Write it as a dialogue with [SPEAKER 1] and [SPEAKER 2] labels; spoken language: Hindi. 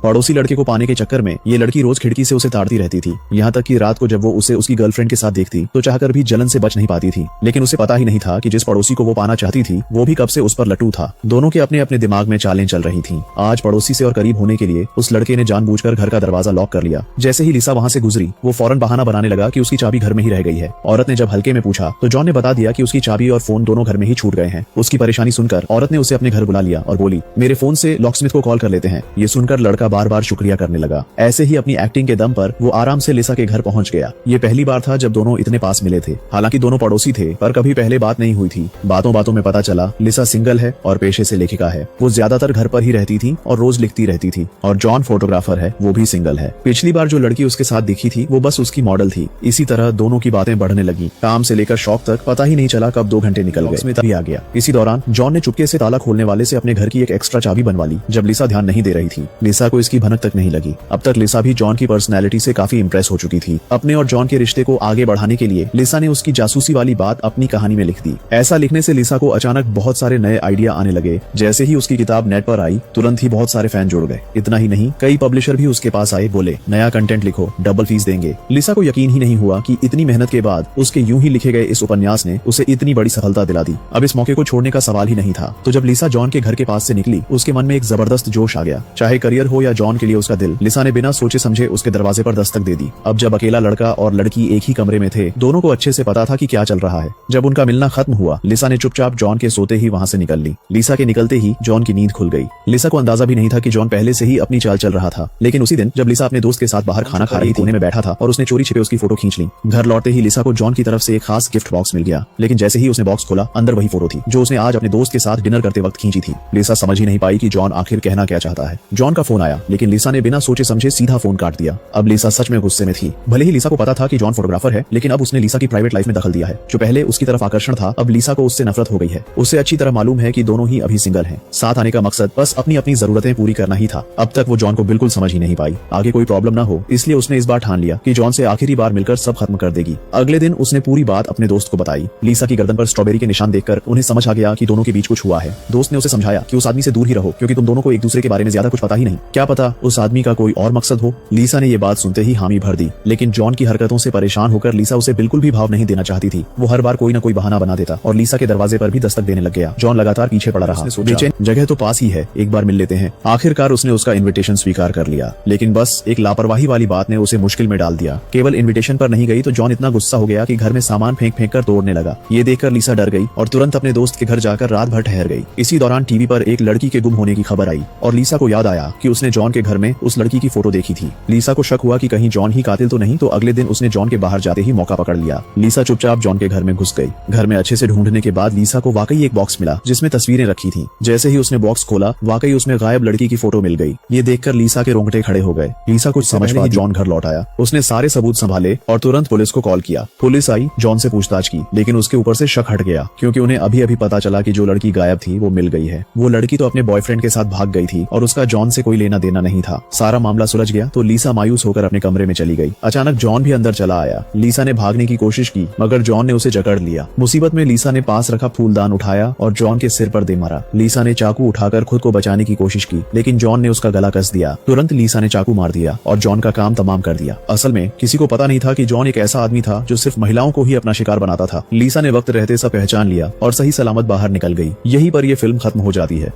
[SPEAKER 1] पड़ोसी लड़के को पाने के चक्कर में ये लड़की रोज खिड़की से उसे ताड़ती रहती थी। यहाँ तक कि रात को जब वो उसे उसकी गर्लफ्रेंड के साथ देखती तो चाहकर भी जलन से बच नहीं पाती थी। लेकिन उसे पता ही नहीं था कि जिस पड़ोसी को वो पाना चाहती थी वो भी कब से उस पर लटू था। दोनों के अपने अपने दिमाग में चालें चल रही थी। आज पड़ोसी से और करीब होने के लिए उस लड़के ने जानबूझकर घर का दरवाजा लॉक कर लिया। जैसे ही लिसा वहाँ से गुजरी वो फौरन बहाना बनाने लगा कि उसकी चाबी घर में ही रह गई है। औरत ने जब हल्के में पूछा तो जॉन ने बता दिया कि उसकी चाबी और फोन दोनों घर में ही छूट गए हैं। उसकी परेशानी सुनकर औरत ने उसे अपने घर बुला लिया और बोली, मेरे फोन से लॉकस्मिथ को कॉल कर लेते हैं। ये सुनकर लड़का बार बार शुक्रिया करने लगा। ऐसे ही अपनी एक्टिंग के दम पर वो आराम से लिसा के घर पहुंच गया। ये पहली बार था जब दोनों इतने पास मिले थे। हालांकि दोनों पड़ोसी थे पर कभी पहले बात नहीं हुई थी। बातों बातों में पता चला लिसा सिंगल है और पेशे से लेखिका है। वो ज्यादातर घर पर ही रहती थी और रोज लिखती रहती थी। और जॉन फोटोग्राफर है, वो भी सिंगल है। पिछली बार जो लड़की उसके साथ दिखी थी वो बस उसकी मॉडल थी। इसी तरह दोनों की बातें बढ़ने लगी। काम से लेकर शौक तक पता ही नहीं चला कब 2 घंटे निकल गए। तभी आ गया। इसी दौरान जॉन ने चुपके से ताला खोलने वाले से अपने घर की एक एक्स्ट्रा चाबी बनवा ली जब लिसा ध्यान नहीं दे रही थी। लिसा को इसकी भनक तक नहीं लगी। अब तक लिसा भी जॉन की पर्सनैलिटी से काफी इंप्रेस हो चुकी थी। अपने और जॉन के रिश्ते को आगे बढ़ाने के लिए लिसा ने उसकी जासूसी वाली बात अपनी कहानी में लिख दी। ऐसा लिखने से लिसा को अचानक बहुत सारे नए आइडिया आने लगे। जैसे ही उसकी किताब नेट पर आई तुरंत ही बहुत सारे फैन जुड़ गए। इतना ही नहीं, कई पब्लिशर भी उसके पास आए, बोले नया कंटेंट लिखो, डबल फीस देंगे। लिसा को यकीन ही नहीं हुआ कि इतनी मेहनत के बाद उसके यूं ही लिखे गए इस उपन्यास ने उसे इतनी बड़ी सफलता दिला दी। अब इस मौके को छोड़ने का सवाल ही नहीं था। तो जब लिसा जॉन के घर के पास से निकली उसके मन में एक जबरदस्त जोश आ गया। चाहे करियर हो या जॉन के लिए उसका दिल, लिसा ने बिना सोचे समझे उसके दरवाजे पर दस्तक दे दी। अब जब अकेला लड़का और लड़की एक ही कमरे में थे, दोनों को अच्छे से पता था कि क्या चल रहा है। जब उनका मिलना खत्म हुआ लिसा ने चुपचाप जॉन के सोते ही वहाँ से निकल ली। लिसा के निकलते ही जॉन की नींद खुल गई। लिसा को अंदाजा भी नहीं था कि जॉन पहले से ही अपनी चाल चल रहा था। लेकिन उसी दिन जब लिसा अपने दोस्त के साथ बाहर खाना खा रही थी, कोने में बैठा था और उसने चोरी छिपे उसकी फोटो खींच ली। घर लौटते ही लिसा को जॉन की तरफ से एक खास गिफ्ट बॉक्स मिल गया। लेकिन जैसे ही उसने बॉक्स खोला अंदर वही फोटो थी जो उसने आज अपने दोस्त के साथ डिनर करते वक्त खींची थी। लिसा समझ ही नहीं पाई कि जॉन आखिर कहना क्या चाहता है। जॉन का फोन आया लेकिन लिसा ने बिना सोचे समझे सीधा फोन काट दिया। अब लिसा सच में गुस्से में थी। भले ही लिसा को पता था कि जॉन फोटोग्राफर है, लेकिन अब उसने लिसा की प्राइवेट लाइफ में दखल दिया है। जो पहले उसकी तरफ आकर्षण था अब लिसा को उससे नफरत हो गई है। उसे अच्छी तरह मालूम है कि दोनों ही अभी सिंगल हैं। साथ आने का मकसद बस अपनी अपनी जरूरतें पूरी करना ही था। अब तक वो जॉन को बिल्कुल समझ ही नहीं पाई। आगे कोई प्रॉब्लम ना हो इसलिए उसने इस बार ठान लिया कि जॉन से आखिरी बार मिलकर सब खत्म कर देगी। अगले दिन उसने पूरी बात अपने दोस्त को बताई। लिसा की गर्दन पर स्ट्रॉबेरी के निशान देखकर उन्हें समझ आ गया कि दोनों के बीच कुछ हुआ है। दोस्त ने उसे समझाया कि उस आदमी से दूर ही रहो क्योंकि तुम दोनों को एक दूसरे के बारे में ज्यादा कुछ पता ही नहीं। क्या पता उस आदमी का कोई और मकसद हो। लिसा ने ये बात सुनते ही हामी भर दी। लेकिन जॉन की हरकतों से परेशान होकर लिसा उसे बिल्कुल भी भाव नहीं देना चाहती थी। वो हर बार कोई न कोई बहाना बना देता और लिसा के दरवाजे पर भी दस्तक देने लग गया। जॉन लगातार पीछे पड़ा रहा। बेचैन, जगह तो पास ही है, एक बार मिल लेते हैं। आखिरकार उसने उसका इन्विटेशन स्वीकार कर लिया। लेकिन बस एक लापरवाही वाली बात ने उसे मुश्किल में डाल दिया। केवल इन्विटेशन पर नहीं गई तो जॉन इतना गुस्सा हो गया कि घर में सामान फेंक फेंक कर तोड़ने लगा। ये देखकर लिसा डर गई और तुरंत अपने दोस्त के घर जाकर रात भर ठहर गई। इसी दौरान टीवी पर एक लड़की के गुम होने की खबर आई और लिसा को याद आया कि उसने जॉन के घर में उस लड़की की फोटो देखी थी। लिसा को शक हुआ कि कहीं जॉन ही कातिल तो नहीं, तो अगले दिन उसने जॉन के बाहर जाते ही मौका पकड़ लिया। लिसा चुपचाप जॉन के घर में घुस गई। घर में अच्छे से ढूंढने के बाद लिसा को वाकई एक बॉक्स मिला जिसमें तस्वीरें रखी थी। जैसे ही उसने बॉक्स खोला वाकई उसमें गायब लड़की की फोटो मिल गई। ये देखकर लिसा के रोंगटे खड़े हो गए। लिसा कुछ समझ पाई जॉन घर लौट आया। उसने सारे सबूत संभाले और तुरंत पुलिस को कॉल किया। पुलिस आई, जॉन से पूछताछ की, लेकिन उसके ऊपर से शक हट गया क्योंकि उन्हें अभी अभी पता चला कि जो लड़की गायब थी वो मिल गई है। वो लड़की तो अपने बॉयफ्रेंड के साथ भाग गई थी और उसका जॉन से कोई लेना देना नहीं था। सारा मामला सुलझ गया तो लिसा मायूस होकर अपने कमरे में चली गई। अचानक जॉन भी अंदर चला आया। लिसा ने भागने की कोशिश की मगर जॉन ने उसे जकड़ लिया। मुसीबत में लिसा ने पास रखा फूलदान उठाया और जॉन के सिर पर दे मारा। लिसा ने चाकू उठाकर खुद को बचाने की कोशिश की लेकिन जॉन ने उसका गला कस दिया। तुरंत लिसा ने चाकू मार दिया और जॉन का काम तमाम कर दिया। असल में किसी को पता नहीं था कि जॉन एक ऐसा आदमी था जो सिर्फ महिलाओं को ही अपना शिकार बनाता था। लिसा ने वक्त रहते सब पहचान लिया और सही सलामत बाहर निकल गई। यहीं पर यह फिल्म खत्म हो जाती है।